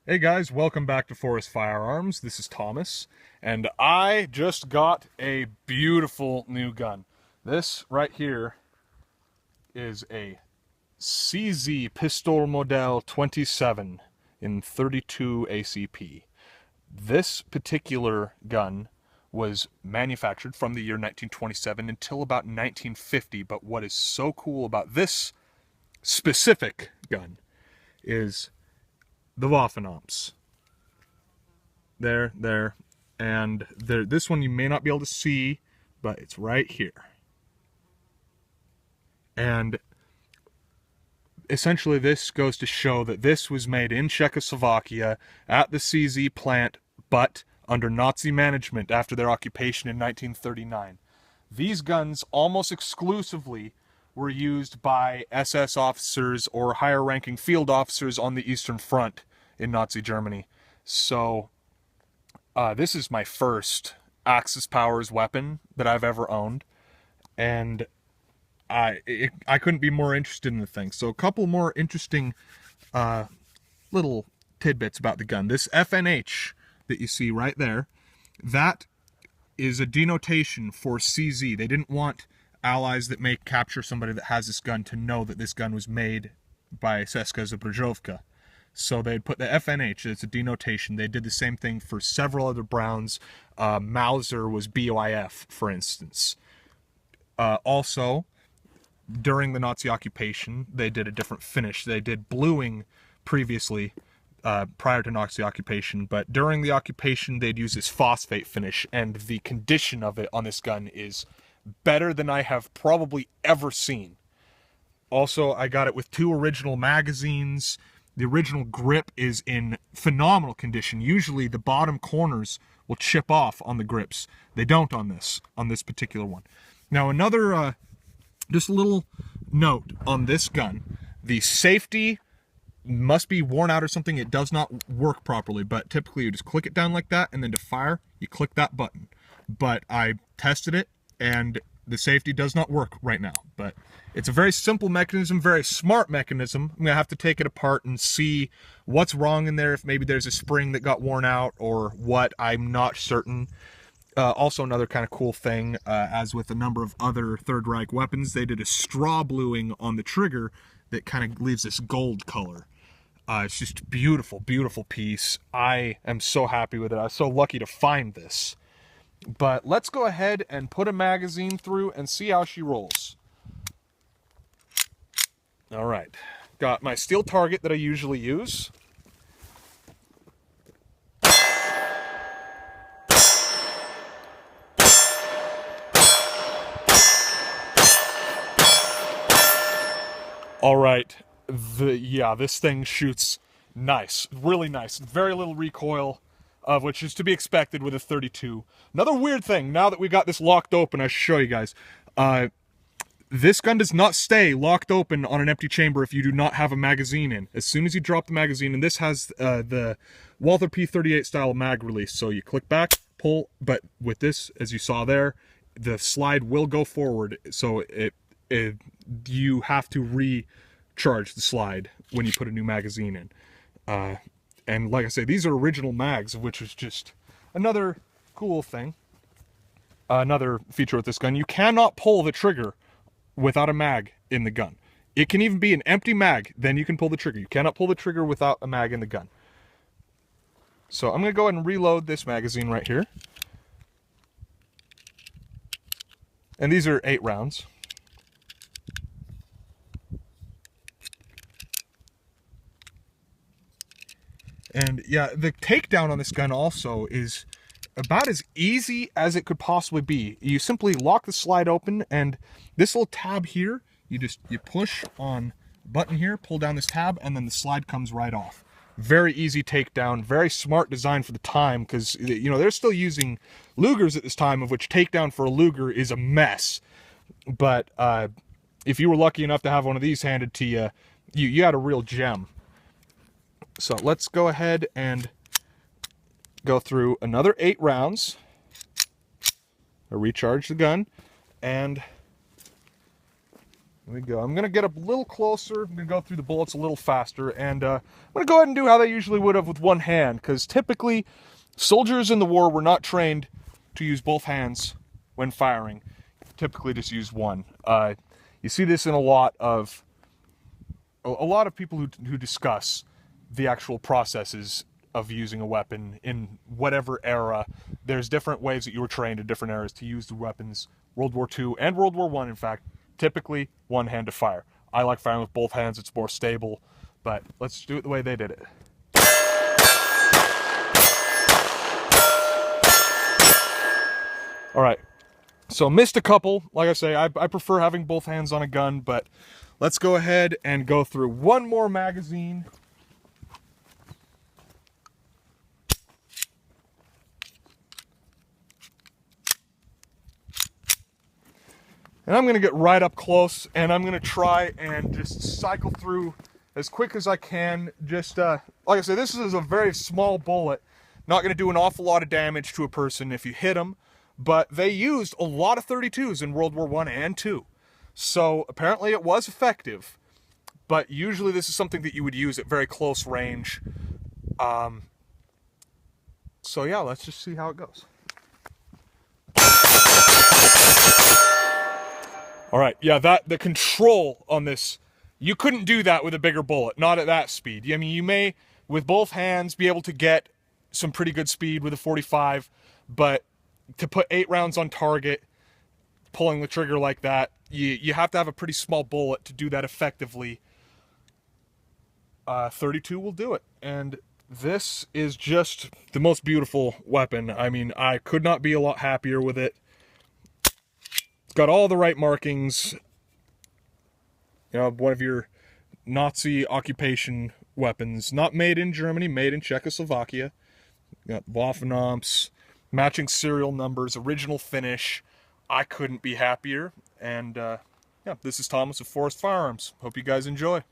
Hey guys, welcome back to Forest Firearms. This is Thomas, and I just got a beautiful new gun. This right here is a CZ Pistol Model 27 in 32 ACP. This particular gun was manufactured from the year 1927 until about 1950, but what is so cool about this specific gun is the Waffenomps. There, and this one you may not be able to see, but it's right here. And essentially this goes to show that this was made in Czechoslovakia at the CZ plant, but under Nazi management after their occupation in 1939. These guns almost exclusively were used by SS officers or higher ranking field officers on the Eastern Front in Nazi Germany. So this is my first Axis Powers weapon that I've ever owned, and I couldn't be more interested in the thing. So a couple more interesting little tidbits about the gun. This FNH that you see right there, that is a denotation for CZ. They didn't want allies that may capture somebody that has this gun to know that this gun was made by Česká Zbrojovka. So they'd put the FNH, it's a denotation. They did the same thing for several other Browns. Mauser was BOIF, for instance. Also, during the Nazi occupation, they did a different finish. They did bluing previously, prior to Nazi occupation, but during the occupation, they'd use this phosphate finish, and the condition of it on this gun is better than I have probably ever seen. Also, I got it with 2 original magazines. The original grip is in phenomenal condition. Usually the bottom corners will chip off on the grips. They don't on this particular one. Now another, just a little note on this gun. The safety must be worn out or something. It does not work properly, but typically you just click it down like that, and then to fire, you click that button. But I tested it, and the safety does not work right now, but it's a very simple mechanism, very smart mechanism. I'm gonna have to take it apart and see what's wrong in there, if maybe there's a spring that got worn out or what, I'm not certain. Also another kind of cool thing, as with a number of other Third Reich weapons, they did a straw bluing on the trigger that kind of leaves this gold color. It's just beautiful, beautiful piece. I am so happy with it. I was so lucky to find this. But let's go ahead and put a magazine through and see how she rolls. All right, got my steel target that I usually use. All right, this thing shoots nice, really nice. Very little recoil, of which is to be expected with a 32. Another weird thing, now that we got this locked open, I should show you guys. This gun does not stay locked open on an empty chamber if you do not have a magazine in. As soon as you drop the magazine, and this has the Walther P38 style mag release, so you click back, pull, but with this, as you saw there, the slide will go forward, so you have to recharge the slide when you put a new magazine in. And like I say, these are original mags, which is just another cool thing. Another feature with this gun, you cannot pull the trigger without a mag in the gun. It can even be an empty mag, then you can pull the trigger. You cannot pull the trigger without a mag in the gun. So I'm going to go ahead and reload this magazine right here. And these are 8 rounds. And yeah, the takedown on this gun also is about as easy as it could possibly be. You simply lock the slide open, and this little tab here, you push on the button here, pull down this tab, and then the slide comes right off. Very easy takedown, very smart design for the time, because you know they're still using Lugers at this time, of which takedown for a Luger is a mess. But if you were lucky enough to have one of these handed to you, you had a real gem. So let's go ahead and go through another 8 rounds. I recharge the gun, and There we go. I'm going to get up a little closer. I'm going to go through the bullets a little faster. And I'm going to go ahead and do how they usually would have with one hand. Because typically, soldiers in the war were not trained to use both hands when firing. Typically just use one. You see this in a lot of people who discuss the actual processes of using a weapon in whatever era. There's different ways that you were trained in different eras to use the weapons. World War II and World War I, in fact, typically one hand to fire. I like firing with both hands, it's more stable, but let's do it the way they did it. All right, so missed a couple. Like I say, I prefer having both hands on a gun, but let's go ahead and go through one more magazine. And I'm going to get right up close, and I'm going to try and just cycle through as quick as I can. Just, like I said, this is a very small bullet. Not going to do an awful lot of damage to a person if you hit them. But they used a lot of 32s in World War I and II. So apparently it was effective. But usually this is something that you would use at very close range. So yeah, let's just see how it goes. All right, yeah, the control on this, you couldn't do that with a bigger bullet, not at that speed. I mean, you may, with both hands, be able to get some pretty good speed with a 45, but to put 8 rounds on target, pulling the trigger like that, you have to have a pretty small bullet to do that effectively. 32 will do it, and this is just the most beautiful weapon. I mean, I could not be a lot happier with it. Got all the right markings. You know, one of your Nazi occupation weapons. Not made in Germany, made in Czechoslovakia. You got Waffenamps, matching serial numbers, original finish. I couldn't be happier. And yeah, this is Thomas of Forest Firearms. Hope you guys enjoy.